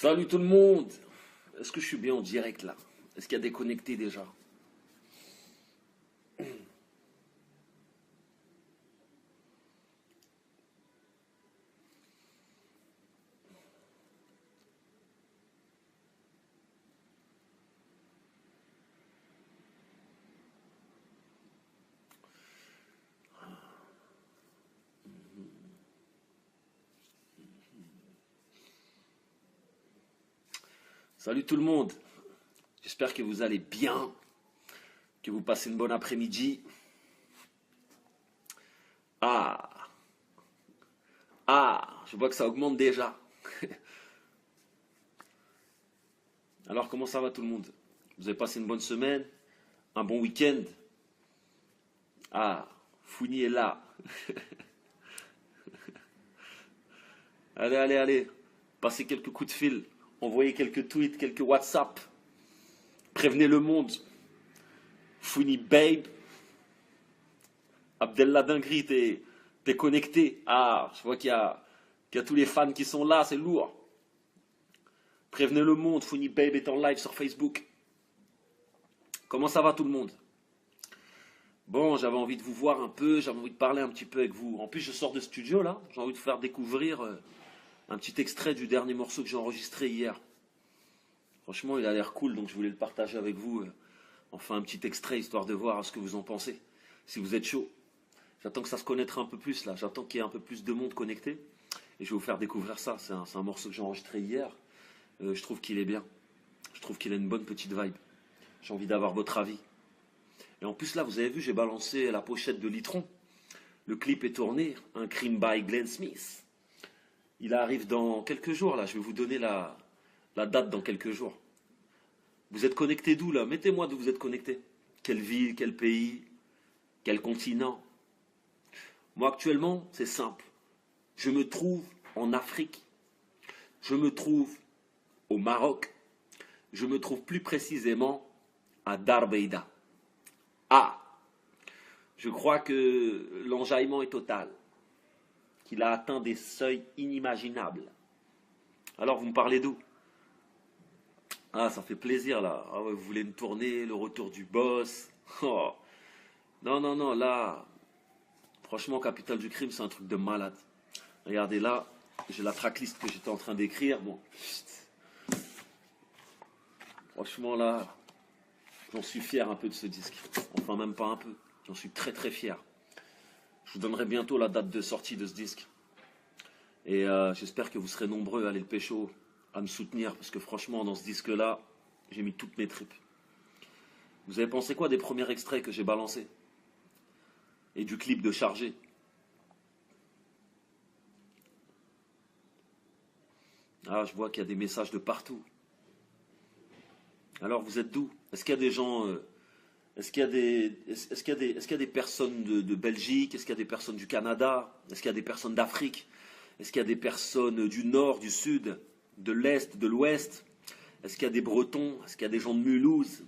Salut tout le monde. Est-ce que je suis bien en direct là? Est-ce qu'il y a des connectés déjà? Salut tout le monde. J'espère que vous allez bien, que vous passez une bonne après-midi. Ah, je vois que ça augmente déjà. Alors comment ça va tout le monde? Vous avez passé une bonne semaine? Un bon week-end? Ah, Founi est là. Allez, allez, allez. Passez quelques coups de fil. Envoyez quelques tweets, quelques WhatsApp. Prévenez le monde. Founi Babe. Abdellah Dingri, t'es connecté. Ah, je vois qu'il y a tous les fans qui sont là, c'est lourd. Prévenez le monde, Founi Babe est en live sur Facebook. Comment ça va tout le monde? Bon, j'avais envie de vous voir un peu, j'avais envie de parler un petit peu avec vous. En plus, je sors de studio là, j'ai envie de vous faire découvrir un petit extrait du dernier morceau que j'ai enregistré hier. Franchement, il a l'air cool, donc je voulais le partager avec vous. Enfin, un petit extrait, histoire de voir ce que vous en pensez. Si vous êtes chaud. J'attends que ça se connaîtra un peu plus là, j'attends qu'il y ait un peu plus de monde connecté. Et je vais vous faire découvrir ça, c'est un morceau que j'ai enregistré hier. Je trouve qu'il est bien. Je trouve qu'il a une bonne petite vibe. J'ai envie d'avoir votre avis. Et en plus là, vous avez vu, j'ai balancé la pochette de Litron. Le clip est tourné, un crime by Glenn Smith. Il arrive dans quelques jours là, je vais vous donner la date dans quelques jours. Vous êtes connecté d'où là? Mettez-moi d'où vous êtes connecté. Quelle ville, quel pays, quel continent? Moi actuellement, c'est simple. Je me trouve en Afrique. Je me trouve au Maroc. Je me trouve plus précisément à Darbeida. Ah, je crois que l'enjaillement est total. Qu'il a atteint des seuils inimaginables. Alors vous me parlez d'où? Ah, ça fait plaisir là. Ah ouais, vous voulez me tourner, le retour du boss. Oh. Non, non, non, là, franchement, Capital du crime, c'est un truc de malade. Regardez là, j'ai la tracklist que j'étais en train d'écrire. Bon, franchement là, j'en suis fier un peu de ce disque. Enfin, même pas un peu. J'en suis très très fier. Je vous donnerai bientôt la date de sortie de ce disque. Et j'espère que vous serez nombreux à aller le pécho, à me soutenir, parce que franchement, dans ce disque-là, j'ai mis toutes mes tripes. Vous avez pensé quoi des premiers extraits que j'ai balancés? Et du clip de Chargé? Ah, je vois qu'il y a des messages de partout. Alors, vous êtes d'où? Est-ce qu'il y a des gens... est-ce qu'il y a des personnes de Belgique? Est-ce qu'il y a des personnes du Canada? Est-ce qu'il y a des personnes d'Afrique? Est-ce qu'il y a des personnes du nord, du sud, de l'est, de l'ouest? Est-ce qu'il y a des Bretons? Est-ce qu'il y a des gens de Mulhouse?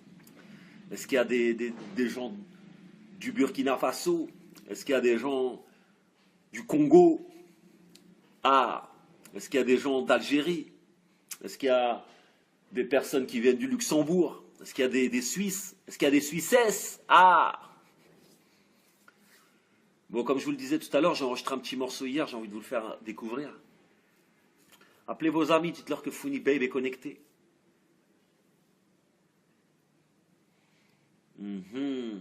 Est-ce qu'il y a des gens du Burkina Faso? Est-ce qu'il y a des gens du Congo? Ah, est-ce qu'il y a des gens d'Algérie? Est-ce qu'il y a des personnes qui viennent du Luxembourg? Est-ce qu'il y a des Suisses? Est-ce qu'il y a des Suissesses? Ah! Bon, comme je vous le disais tout à l'heure, j'ai enregistré un petit morceau hier, j'ai envie de vous le faire découvrir. Appelez vos amis, dites-leur que Founi Babe est connecté. Je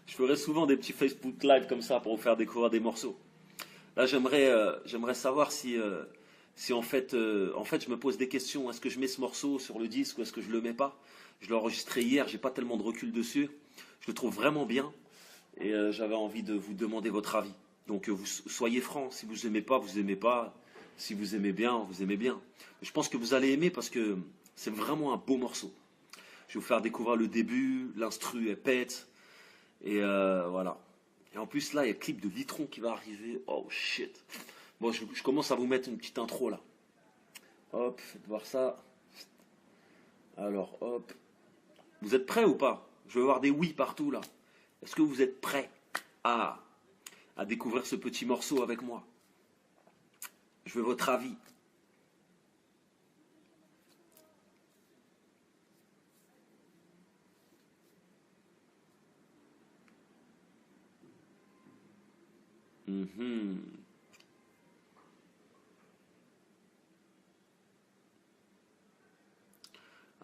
ferai souvent des petits Facebook Live comme ça pour vous faire découvrir des morceaux. Là, j'aimerais savoir si en fait, je me pose des questions. Est-ce que je mets ce morceau sur le disque ou est-ce que je le mets pas? Je l'ai enregistré hier, j'ai pas tellement de recul dessus. Je le trouve vraiment bien et j'avais envie de vous demander votre avis. Donc vous soyez francs. Si vous aimez pas, vous aimez pas. Si vous aimez bien, vous aimez bien. Je pense que vous allez aimer parce que c'est vraiment un beau morceau. Je vais vous faire découvrir le début, l'instru elle pète et voilà. Et en plus là, il y a le clip de Litron qui va arriver. Oh shit. Bon, je commence à vous mettre une petite intro là. Hop, faites voir ça. Alors, hop. Vous êtes prêts ou pas? Je veux voir des oui partout là. Est-ce que vous êtes prêts à découvrir ce petit morceau avec moi? Je veux votre avis. Mhm.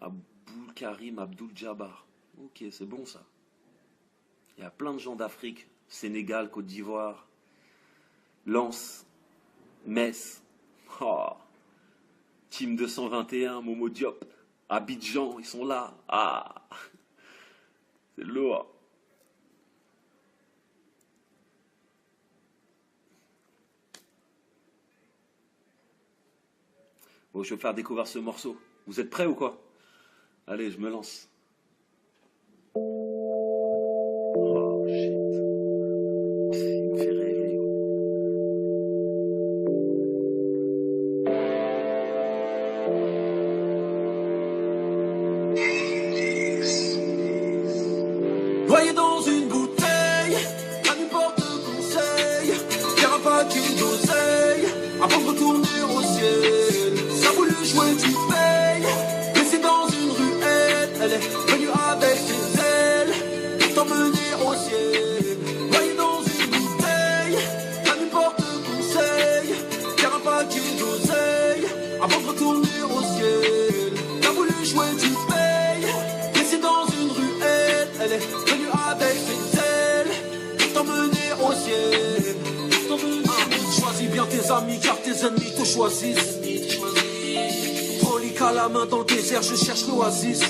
Aboul Karim Abdul Jabbar. Ok, c'est bon ça. Il y a plein de gens d'Afrique. Sénégal, Côte d'Ivoire, Lens, Metz. Oh. Team 221, Momo Diop. Abidjan, ils sont là. Ah, c'est lourd. Bon, je vais faire découvrir ce morceau. Vous êtes prêts ou quoi? Allez, je me lance. Oh shit. Il me fait rêver. Noyé dans une bouteille, pas n'importe conseil, car un paquet d'oseille, avant de retourner au ciel. Ça voulu jouer du paye, mais c'est dans une ruelle, elle est venue avec ses ailes, pour t'emmener au ciel. Noyé dans une bouteille, pas n'importe conseil, car un paquet d'oseille, avant de retourner au ciel. Ça voulu jouer du paye, mais c'est dans une ruelle, elle est venue avec ses ailes, pour t'emmener au ciel. Choisis bien tes amis car tes ennemis te choisissent. Prolique à la main dans le désert, je cherche l'oasis.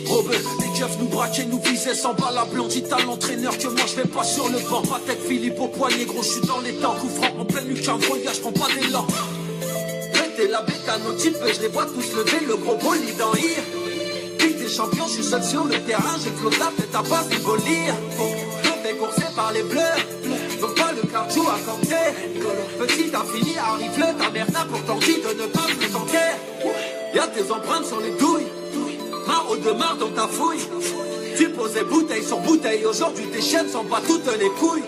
Robert, les keufs nous braquaient, nous visaient sans balle à blanc. Dites à l'entraîneur que moi je vais pas sur le banc. Patek Philippe au poignet, gros, je suis dans les temps. Coup franc en pleine lucarne, voyage, prends pas d'élan. Pété la bécane au type, je les vois tous lever, le gros bolide en ir. Ligue des champions, je suis seul sur le terrain, j'ai flotte la tête à base de volir. Je fais courser par les bleus, donc pas le cardio à compter. Petit infini arrive le ta mère n'a pourtant dit de ne pas plus tenter. Y'a tes empreintes sur les douilles, main au de marre dans ta fouille. Tu posais bouteille sur bouteille, aujourd'hui tes chaînes s'en battent toutes les couilles.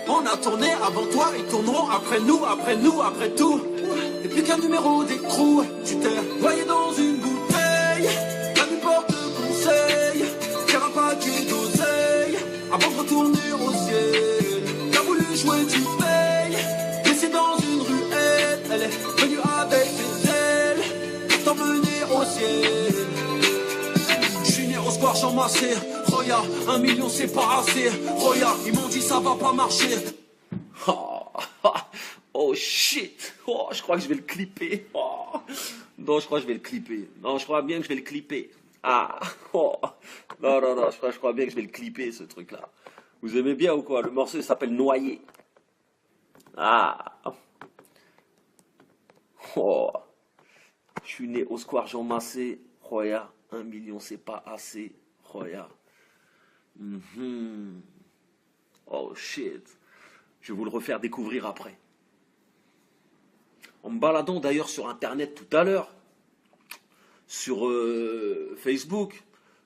On a tourné avant toi, ils tourneront après nous, après nous, après tout. T'es plus qu'un numéro d'écrou, tu t'es noyé dans une bouteille. Pas n'importe conseil, car un paquet d'oseille, avant de retourner au ciel. T'as voulu jouer du paye, mais c'est dans une ruelle, elle est venue avec ses ailes, pour t'emmener au ciel. J'suis né au square Jean Massé, Roya, 1 million c'est pas assez, Roya, ils m'ont dit ça va pas marcher. Oh, oh shit. Oh, je crois que je vais le clipper. Oh. Non, je crois que je vais le clipper. Non, je crois bien que je vais le clipper. Ah. Oh. Non, non, non, je crois bien que je vais le clipper, ce truc-là. Vous aimez bien ou quoi? Le morceau s'appelle Noyé. Ah. Oh. Je suis né au square Jean Massé. Roya, 1 million, c'est pas assez. Roya. Mhm. Oh shit. Je vais vous le refaire découvrir après. En me baladant d'ailleurs sur internet tout à l'heure, sur Facebook,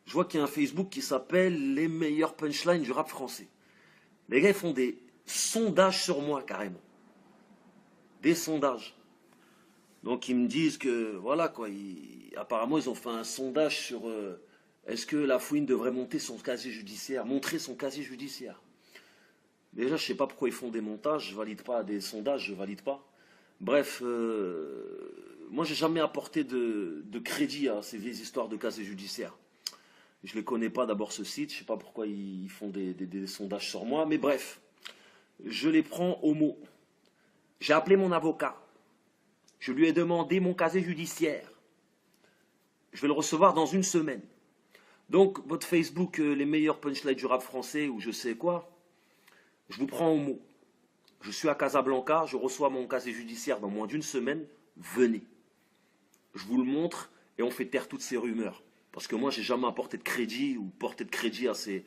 je vois qu'il y a un Facebook qui s'appelle Les meilleurs punchlines du rap français. Les gars ils font des sondages sur moi carrément. Des sondages. Donc ils me disent que voilà quoi, apparemment ils ont fait un sondage sur est-ce que la Fouine devrait monter son casier judiciaire, montrer son casier judiciaire. Déjà je sais pas pourquoi ils font des montages, je valide pas des sondages, je valide pas. Bref, moi j'ai jamais apporté de crédit à ces vieilles histoires de casier judiciaire. Je ne les connais pas d'abord ce site, je sais pas pourquoi ils font des sondages sur moi, mais bref, je les prends au mot. J'ai appelé mon avocat, je lui ai demandé mon casier judiciaire. Je vais le recevoir dans 1 semaine. Donc votre Facebook, les meilleurs punchlines du rap français ou je sais quoi, je vous prends au mot. Je suis à Casablanca, je reçois mon casier judiciaire dans moins d'1 semaine, venez. Je vous le montre et on fait taire toutes ces rumeurs. Parce que moi, j'ai jamais apporté de crédit ou porté de crédit à ces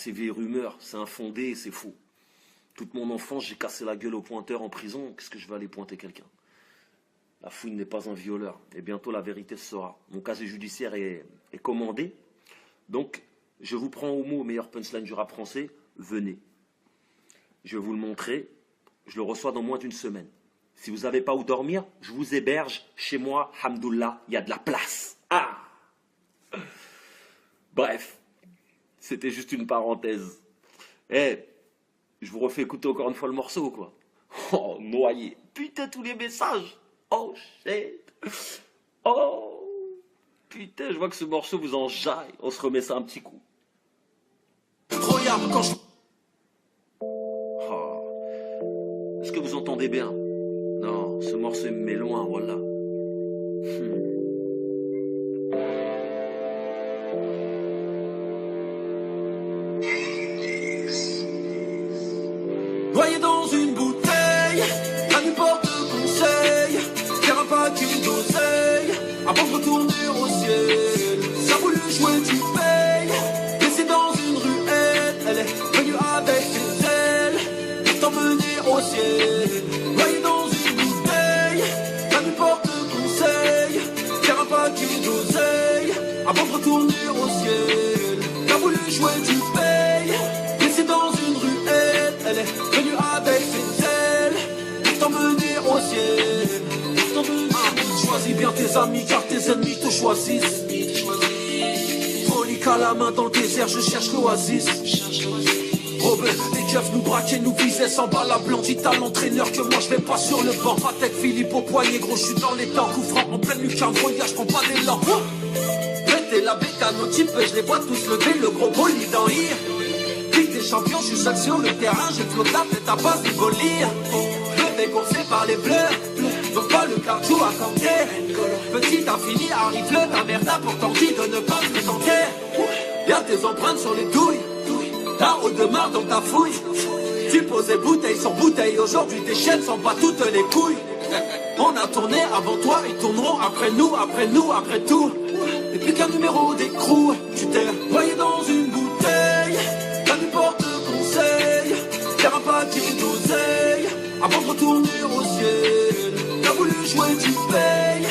vieilles rumeurs. C'est infondé et c'est faux. Toute mon enfance, j'ai cassé la gueule aux pointeurs en prison. Qu'est-ce que je vais aller pointer quelqu'un? La Fouine n'est pas un violeur. Et bientôt, la vérité se saura. Mon casier judiciaire est commandé. Donc, je vous prends au mot, meilleur punchline du rap français. Venez. Je vais vous le montrer. Je le reçois dans moins d'1 semaine. Si vous n'avez pas où dormir, je vous héberge chez moi, hamdoullah, il y a de la place. Ah! Bref, c'était juste une parenthèse. Eh, je vous refais écouter encore une fois le morceau, quoi. Oh, noyé. Putain, tous les messages. Oh, shit. Oh, putain, je vois que ce morceau vous enjaille. On se remet ça un petit coup. Incroyable quand je... Oh. Est-ce que vous entendez bien? Non, ce morceau il me met loin, voilà. Noyé dans une bouteille, à n'importe conseil, faire un paquet d'oseille, avant de retourner au ciel. Ça a voulu jouer du paye, laissé dans une ruelle, elle est venue avec ses ailes, t'emmener au ciel. Noyé dans une bouteille, à n'importe conseil, faire un paquet d'oseille, avant de retourner au ciel. Ça a voulu jouer du paye, laissé dans une ruelle, elle est venue avec ses ailes, pour t'emmener au ciel. Choisis bien tes amis car tes ennemis te choisissent. Relique à la main dans le désert, je cherche l'oasis. Robert, les keufs nous braquaient, nous visaient sans balle à blanc. Dites à l'entraîneur que moi je vais pas sur le banc. Patek Philippe au poignet, gros, je suis dans les temps. Coup franc en pleine lucarne, voyage, prends pas d'élan. Mettez la bécane au type, je les vois tous lever, le gros bolide en rire. Ligue des champions, je suis seul sur le terrain, j'ai flotté la tête à base du volir. Je vais gonfler par les bleus, donc pas le cardio à camper. Petit infini arrive le ta merde a pourtant dit de ne pas se tenter. Y'a tes empreintes sur les douilles, ta eau demeure dans ta fouille. Tu posais bouteille sur bouteille, aujourd'hui tes chaînes sont pas toutes les couilles. On a tourné avant toi, ils tourneront après nous, après nous, après tout. Et plus qu'un numéro d'écrou, tu t'es noyé dans une bouteille, t'as n'importe conseil, faire un paquet d'oseille, avant de retourner au ciel. T'as voulu jouer du paye,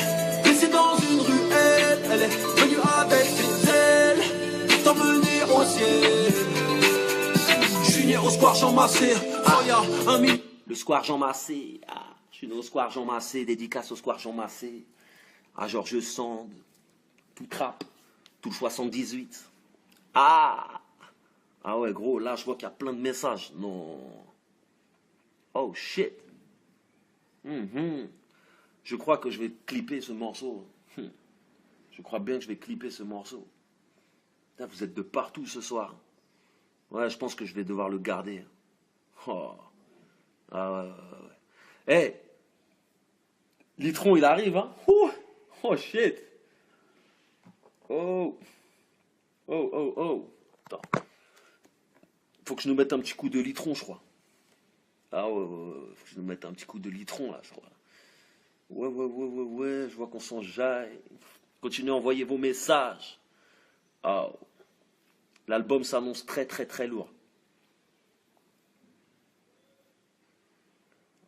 laissé dans une ruelle, elle est venue avec ses ailes, pour t'emmener au ciel. Je suis né au square Jean Massé, y'a un million. Le square Jean Massé. Ah, je suis né au square Jean Massé, dédicace au square Jean Massé. À Georges Sand, tout trap, tout le 78. Ah! Ah ouais, gros, là, je vois qu'il y a plein de messages. Non. Oh, shit. Je crois que je vais clipper ce morceau. Je crois bien que je vais clipper ce morceau. Putain, vous êtes de partout ce soir. Ouais, je pense que je vais devoir le garder. Oh. Ah ouais. Hey, Litron, il arrive, hein. Oh, shit. Oh. Attends. Faut que je nous mette un petit coup de Litron, je crois. Ah ouais. Faut que je nous mette un petit coup de Litron, là, je crois. Ouais. Je vois qu'on s'enjaille. Continuez à envoyer vos messages. Oh. L'album s'annonce très, très, très lourd.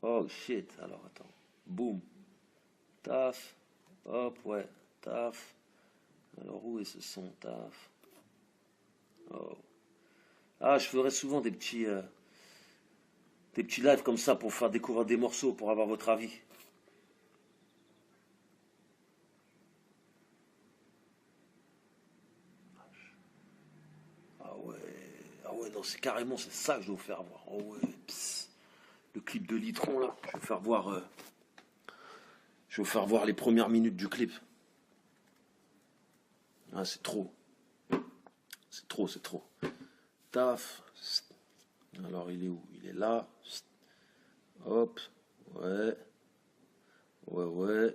Oh, shit. Alors, attends. Boum. Taf. Hop, ouais. Taf. Alors, où est ce son? Taf. Oh. Ah, je ferai souvent des petits lives comme ça pour faire découvrir des morceaux, pour avoir votre avis. Ah ouais, non, c'est carrément, c'est ça que je vais vous faire voir. Oh ouais, pss. Le clip de Litron, là, je vais vous faire voir les premières minutes du clip. Ah, c'est trop. C'est trop. Taf. Alors, il est où? Il est là. Hop. Ouais,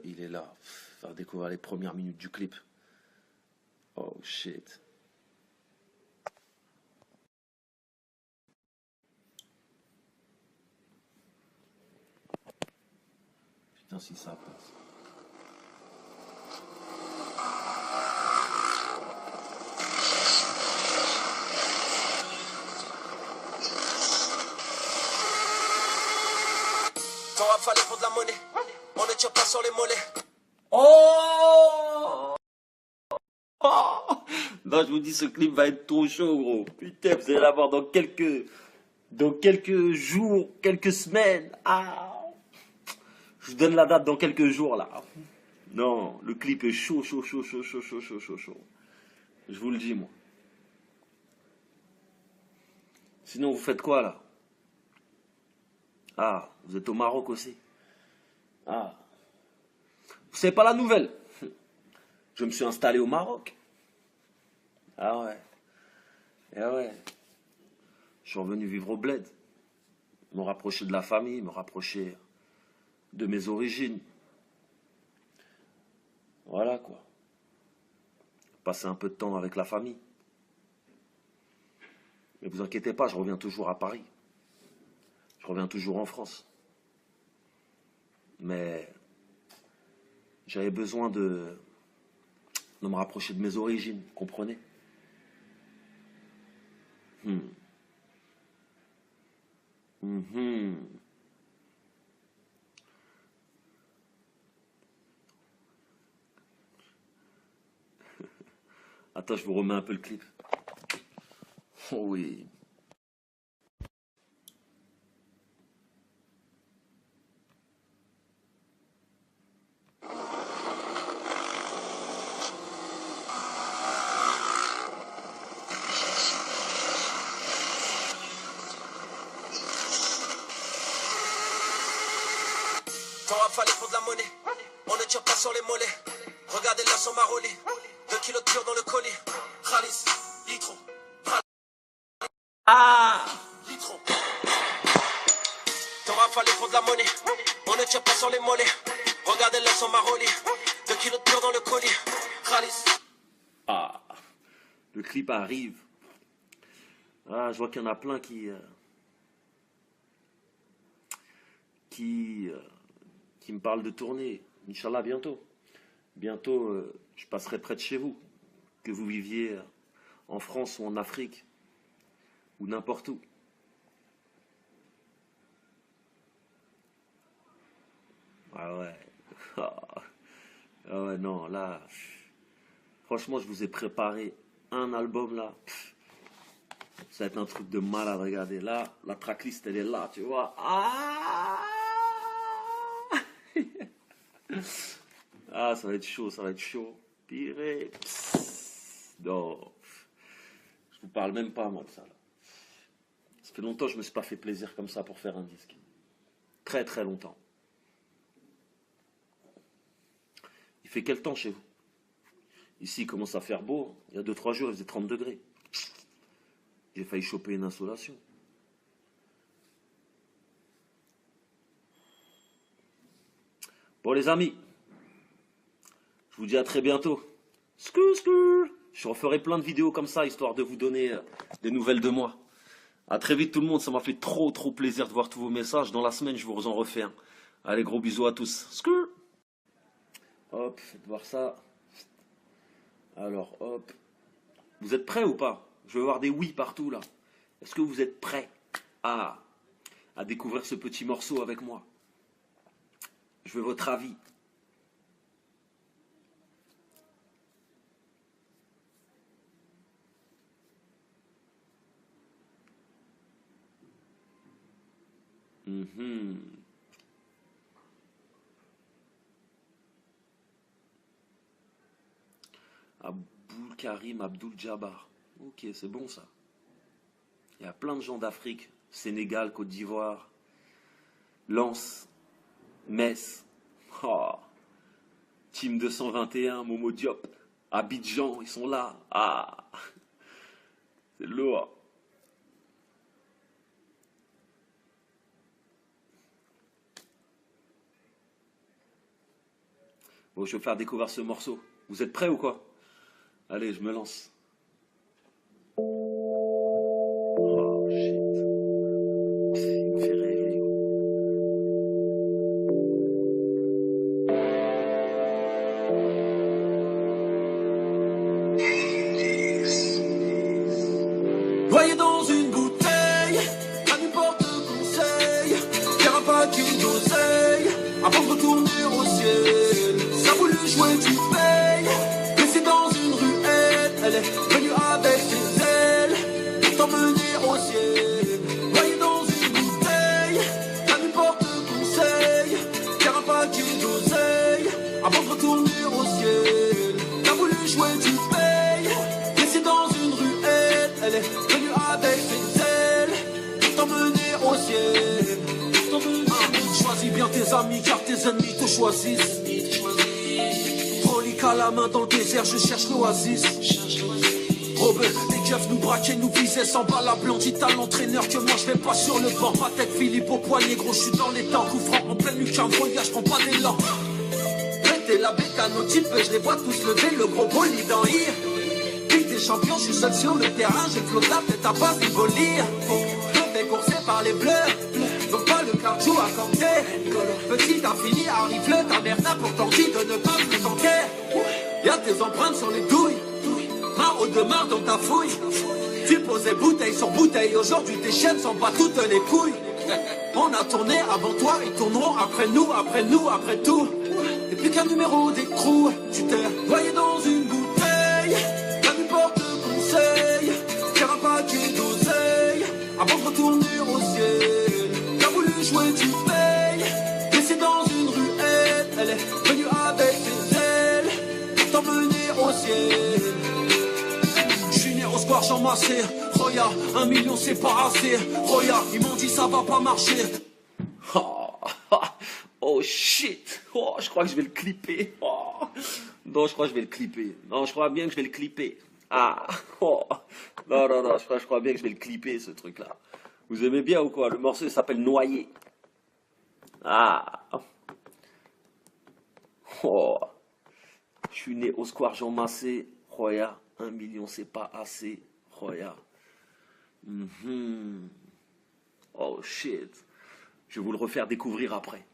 il est là. Faire découvrir les premières minutes du clip. Oh, shit. Putain, si ça passe. Ton rap fallait pour de la monnaie, on ne tire pas sur les mollets. Oh! Non, je vous dis, ce clip va être trop chaud, gros. Putain, vous allez l'avoir dans quelques jours, quelques semaines. Ah! Je vous donne la date dans quelques jours, là. Non, le clip est chaud, chaud, chaud, chaud, chaud, chaud, chaud, chaud, chaud. Je vous le dis, moi. Sinon, vous faites quoi, là? Ah, vous êtes au Maroc aussi. Ah. Vous savez pas la nouvelle? Je me suis installé au Maroc. Ah ouais. Ah ouais. Je suis revenu vivre au bled. Me rapprocher de la famille, me rapprocher de mes origines. Voilà quoi. Passer un peu de temps avec la famille. Mais vous inquiétez pas, je reviens toujours à Paris. Je reviens toujours en France. Mais j'avais besoin de me rapprocher de mes origines, vous comprenez? Attends, je vous remets un peu le clip. Oh oui. Ton rap fallait pour de la monnaie. On ne tire pas sur les mollets. Regardez là son marolé. 2 kilos de pur dans le colis. Khalis, litron. Ah! Litron. Ton rap fallait pour de la monnaie. On ne tire pas sur les mollets. Regardez là son marolé. 2 kilos de pur dans le colis. Khalis. Ah! Le clip arrive. Ah, je vois qu'il y en a plein qui me parlent de tournée. Inch'Allah, bientôt. Bientôt, je passerai près de chez vous. Que vous viviez en France ou en Afrique. Ou n'importe où. Ah ouais. Ah ouais, non, là... Franchement, je vous ai préparé un album, là. Ça va être un truc de malade, regardez. Là, la tracklist, elle est là, tu vois. Ah, ah, ça va être chaud, ça va être chaud. Piré. Non. Je vous parle même pas, moi, de ça, là. Ça fait longtemps que je me suis pas fait plaisir comme ça pour faire un disque. Très, très longtemps. Il fait quel temps chez vous? Ici, il commence à faire beau. Il y a 2-3 jours, il faisait 30 degrés. J'ai failli choper une insolation. Bon les amis, je vous dis à très bientôt. Je referai plein de vidéos comme ça, histoire de vous donner des nouvelles de moi. À très vite tout le monde, ça m'a fait trop plaisir de voir tous vos messages. Dans la semaine, je vous en refais un. Allez, gros bisous à tous. Hop, faites voir ça. Alors, hop. Vous êtes prêts ou pas? Je vais voir des oui partout là. Est-ce que vous êtes prêts à découvrir ce petit morceau avec moi? Je veux votre avis. Aboul Karim Abdul Jabbar. Ok, c'est bon ça. Il y a plein de gens d'Afrique. Sénégal, Côte d'Ivoire, Lens, Metz. Oh. Team 221, Momo Diop, Abidjan, ils sont là. Ah, c'est lourd. Bon, je vais faire découvrir ce morceau. Vous êtes prêts ou quoi? Allez, je me lance. Oh shit. Il me fait rêver. Noyé dans une bouteille, à nous porte conseil. Y'aura pas qu'une d'oseille avant de retourner au ciel. Ça voulu jouer, tu payes. Mais c'est dans une ruelle, elle est bien tes amis car tes ennemis te choisissent. Relique à la main dans le désert, je cherche l'oasis. Robert, les keufs nous braquaient, nous visaient sans balle à blanc. Dites à l'entraîneur que moi je vais pas sur le banc. Ma tête Philippe au poignet, gros, je suis dans les temps. Coup franc en pleine lucarne, voyage, prends pas d'élan. Pété la bécane au type, je les vois tous lever, le gros bolide en ir. Ligue des champions, je suis seul sur le terrain, j'ai flotte la tête à base du volir. Je vais courser par les bleus, donc pas le cardio accordé. Petit infini arrive le ta mère n'a pourtant dit de ne pas me fréquenter. Y'a tes empreintes sur les douilles, marre de marre dans ta fouille. Tu posais bouteille sur bouteille, aujourd'hui tes chaînes s'en battent toutes les couilles. On a tourné avant toi, ils tourneront après nous, après nous, après tout. T'es plus qu'un numéro d'écrou, tu t'es noyé dans une bouteille. La nuit porte conseil, t'iras pas qu'une d'oseille avant de retourner au ciel. T'as voulu jouer, tu payes. Laissée dans une ruelle, elle est venue avec ses ailes pour t'emmener au ciel. J'suis né au square Jean Massé. Roya, 1 million c'est pas assez. Roya, ils m'ont dit ça va pas marcher. Oh shit. Oh, je crois que je vais le clipper. Oh. Non, je crois que je vais le clipper. Non, je crois bien que je vais le clipper. Ah. Oh. Non, non, non, je crois bien que je vais le clipper, ce truc-là. Vous aimez bien ou quoi? Le morceau s'appelle Noyer. Ah. Oh. Je suis né au square Jean Massé. Roya, 1 million c'est pas assez. Roya. Oh shit. Je vais vous le refaire découvrir après.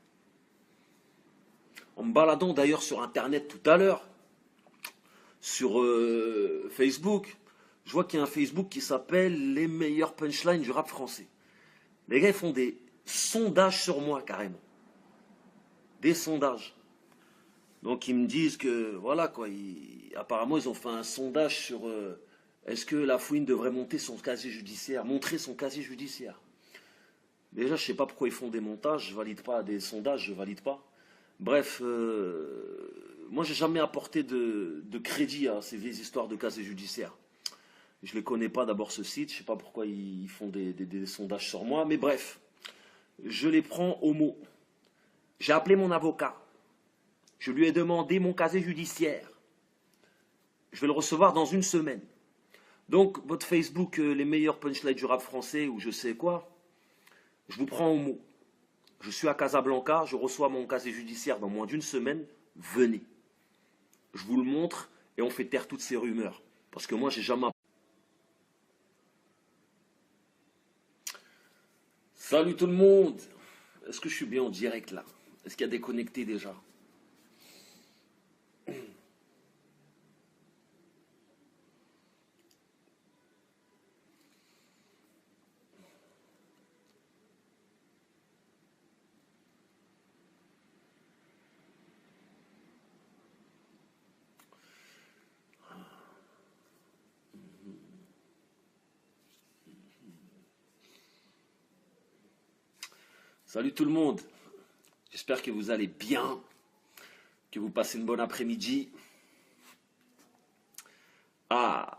En me baladant d'ailleurs sur internet tout à l'heure, sur Facebook, je vois qu'il y a un Facebook qui s'appelle Les meilleurs punchlines du rap français. Les gars ils font des sondages sur moi carrément. Des sondages. Donc ils me disent que voilà quoi, apparemment ils ont fait un sondage sur est-ce que La Fouine devrait montrer son casier judiciaire. Déjà je sais pas pourquoi ils font des montages, je valide pas des sondages, je valide pas. Bref, moi j'ai jamais apporté de crédit à ces vieilles histoires de casier judiciaire. Je les connais pas d'abord ce site, je sais pas pourquoi ils font des sondages sur moi, mais bref, je les prends au mot. J'ai appelé mon avocat, je lui ai demandé mon casier judiciaire. Je vais le recevoir dans 1 semaine. Donc votre Facebook, les meilleurs punchlines du rap français ou je sais quoi, je vous prends au mot. Je suis à Casablanca, je reçois mon casier judiciaire dans moins d'1 semaine. Venez. Je vous le montre et on fait taire toutes ces rumeurs. Parce que moi, j'ai jamais... Salut tout le monde. Est-ce que je suis bien en direct là? Est-ce qu'il y a des connectés déjà? Salut tout le monde, j'espère que vous allez bien, que vous passez une bonne après-midi. Ah,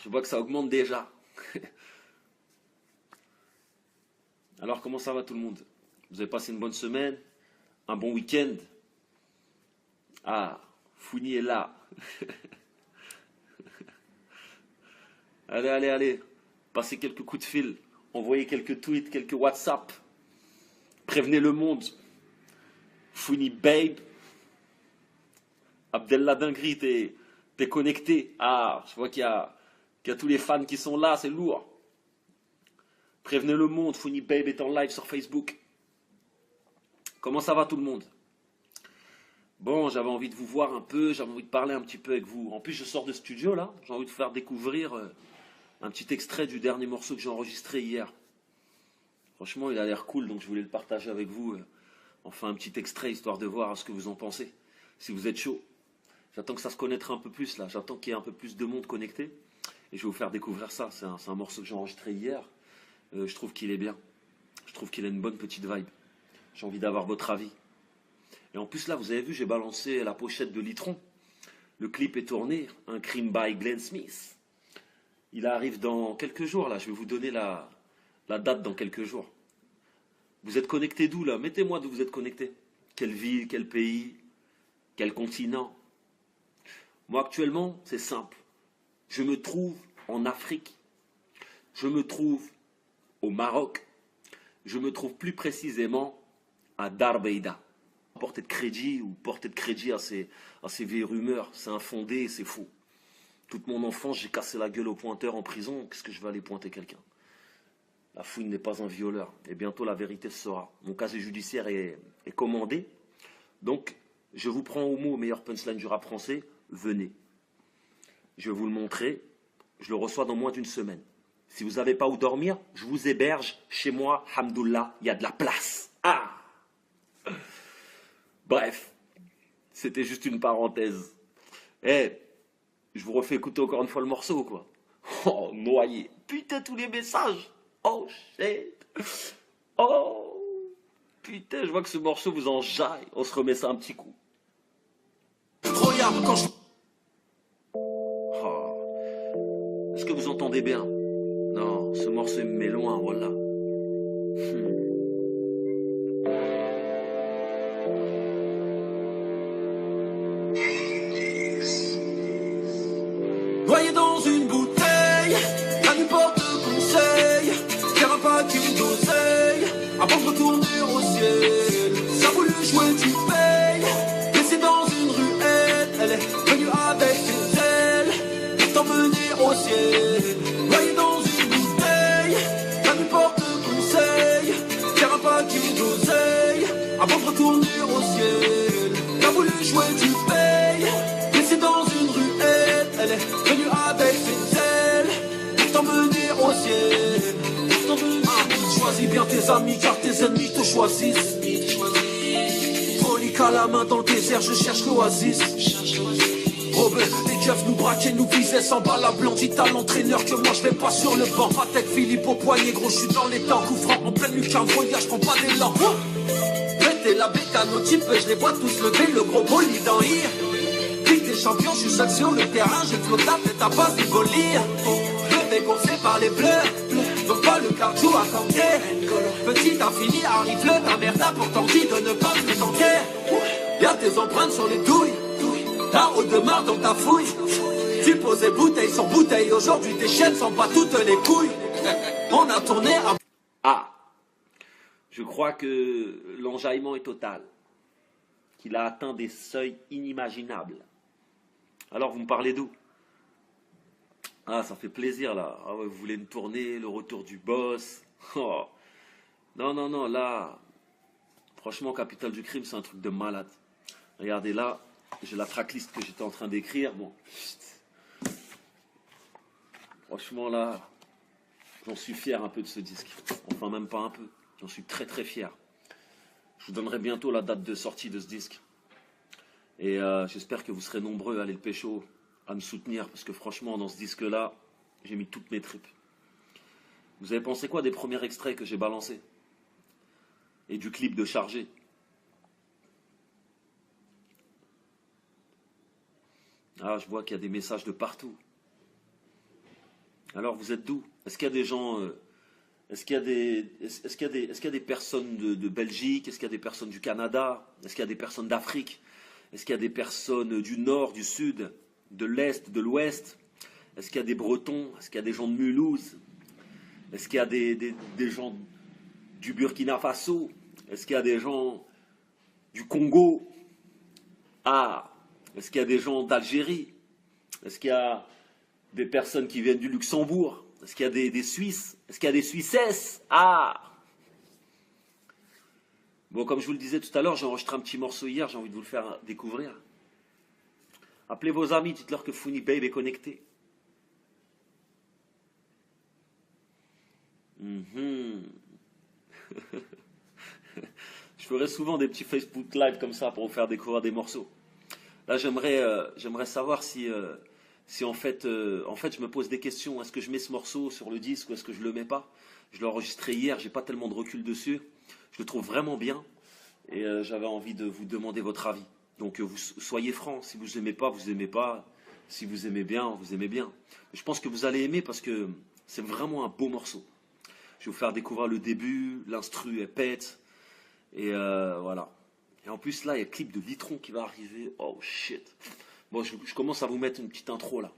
je vois que ça augmente déjà. Alors comment ça va tout le monde? Vous avez passé une bonne semaine? Un bon week-end? Ah, Founi est là. Allez, allez, allez, passez quelques coups de fil. Envoyez quelques tweets, quelques WhatsApp. Prévenez le monde. Founi Babe. Abdellah Dinguerie, t'es connecté. Ah, je vois qu'il y a tous les fans qui sont là, c'est lourd. Prévenez le monde. Founi Babe est en live sur Facebook. Comment ça va tout le monde? Bon, j'avais envie de vous voir un peu, j'avais envie de parler un petit peu avec vous. En plus, je sors de studio là, j'ai envie de vous faire découvrir... un petit extrait du dernier morceau que j'ai enregistré hier. Franchement, il a l'air cool, donc je voulais le partager avec vous. Enfin, un petit extrait, histoire de voir ce que vous en pensez. Si vous êtes chaud. J'attends que ça se connaître un peu plus, là. J'attends qu'il y ait un peu plus de monde connecté. Et je vais vous faire découvrir ça. C'est un morceau que j'ai enregistré hier. Je trouve qu'il est bien. Je trouve qu'il a une bonne petite vibe. J'ai envie d'avoir votre avis. Et en plus, là, vous avez vu, j'ai balancé la pochette de Litron. Le clip est tourné. Un crime by Glenn Smith. Il arrive dans quelques jours, là. Je vais vous donner la date dans quelques jours. Vous êtes connecté d'où là? Mettez-moi d'où vous êtes connecté. Quelle ville, quel pays, quel continent? Moi actuellement, c'est simple. Je me trouve en Afrique. Je me trouve au Maroc. Je me trouve plus précisément à Darbeida. Porter de crédit ou porter de crédit à ces vieilles rumeurs, c'est infondé et c'est faux. Toute mon enfance, j'ai cassé la gueule au pointeur en prison. Qu'est-ce que je vais aller pointer quelqu'un? La fouine n'est pas un violeur. Et bientôt, la vérité se saura. Mon casier judiciaire est commandé. Donc, je vous prends au mot, meilleur punchline du rap français. Venez. Je vais vous le montrer. Je le reçois dans moins d'une semaine. Si vous n'avez pas où dormir, je vous héberge chez moi. Hamdoullah, il y a de la place. Ah! Bref, c'était juste une parenthèse. Eh, je vous refais écouter encore une fois le morceau, quoi. Oh, noyé. Putain, tous les messages. Oh, shit. Oh, putain, je vois que ce morceau vous enjaille. On se remet ça un petit coup. Regarde quand je... Oh. Est-ce que vous entendez bien? Non, ce morceau me met loin, voilà. Noyé dans une bouteille, la nuit porte conseil. Verra pas qu'une d'oseille avant de retourner au ciel. Ça voulu jouer, tu payes. Laissée dans une ruelle, elle est venue avec ses ailes pour t'emmener au ciel. Noyé dans une bouteille, la nuit porte conseil. Verra pas qu'une d'oseille avant de retourner au ciel. Ça voulu jouer, tu payes. Laissée dans une ruelle, elle est venue avec ses ailes pour t'emmener au ciel. Choisis bien tes amis car tes ennemis te choisissent. Frolique à la main dans le désert, je cherche l'oasis. Robert, les keufs nous braquaient, nous visaient sans balle à blanc. Dites à l'entraîneur que moi je vais pas sur le banc. Patek Philippe au poignet, gros, je suis dans les temps. Coup franc en pleine lucarne, voyage, prends pas d'élan. Mettez la bécane au type, je les vois tous lever, le gros bolide en ir. Ligue des champions, je suis seul sur le terrain, j'ai flottable, mais t'as pas du bolir. Je vais gonfler par les bleus, donc pas le cardio à camper. Petit infini arrive le ta merde a pourtant dit de ne pas te tenter. Y'a tes empreintes sur les douilles, t'as eau de marre dans ta fouille. Tu posais bouteille sur bouteille, aujourd'hui tes chaînes s'en battent toutes les couilles. On a tourné à... Ah, je crois que l'enjaillement est total, qu'il a atteint des seuils inimaginables. Alors vous me parlez d'où? Ah, ça fait plaisir là. Ah ouais, vous voulez me tourner, le retour du boss. Oh. Non, non, non, là, franchement, Capital du crime, c'est un truc de malade. Regardez là, j'ai la tracklist que j'étais en train d'écrire. Bon, franchement là, j'en suis fier un peu de ce disque. Enfin, même pas un peu. J'en suis très très fier. Je vous donnerai bientôt la date de sortie de ce disque. Et j'espère que vous serez nombreux à aller le pécho, à me soutenir, parce que franchement, dans ce disque-là, j'ai mis toutes mes tripes. Vous avez pensé quoi des premiers extraits que j'ai balancés? Et du clip de Chargé? Ah, je vois qu'il y a des messages de partout. Alors, vous êtes d'où? Est-ce qu'il y a des gens... Est-ce qu'il y a des personnes de Belgique? Est-ce qu'il y a des personnes du Canada? Est-ce qu'il y a des personnes d'Afrique? Est-ce qu'il y a des personnes du Nord, du Sud, de l'Est, de l'Ouest? Est-ce qu'il y a des Bretons? Est-ce qu'il y a des gens de Mulhouse? Est-ce qu'il y a des gens du Burkina Faso? Est-ce qu'il y a des gens du Congo? Ah, est-ce qu'il y a des gens d'Algérie? Est-ce qu'il y a des personnes qui viennent du Luxembourg? Est-ce qu'il y a des Suisses? Est-ce qu'il y a des Suissesses? Ah! Bon, comme je vous le disais tout à l'heure, j'ai enregistré un petit morceau hier, j'ai envie de vous le faire découvrir. Appelez vos amis, dites-leur que Founy Babe est connecté. Je ferai souvent des petits Facebook Live comme ça pour vous faire découvrir des morceaux. Là, j'aimerais savoir si en fait je me pose des questions. Est-ce que je mets ce morceau sur le disque ou est-ce que je le mets pas? Je l'ai enregistré hier, j'ai pas tellement de recul dessus. Je le trouve vraiment bien et j'avais envie de vous demander votre avis. Donc vous soyez francs, si vous aimez pas, vous aimez pas. Si vous aimez bien, vous aimez bien. Je pense que vous allez aimer parce que c'est vraiment un beau morceau. Je vais vous faire découvrir le début, l'instru elle pète. Et voilà. Et en plus là, il y a le clip de Litron qui va arriver. Oh shit. Bon, je commence à vous mettre une petite intro là.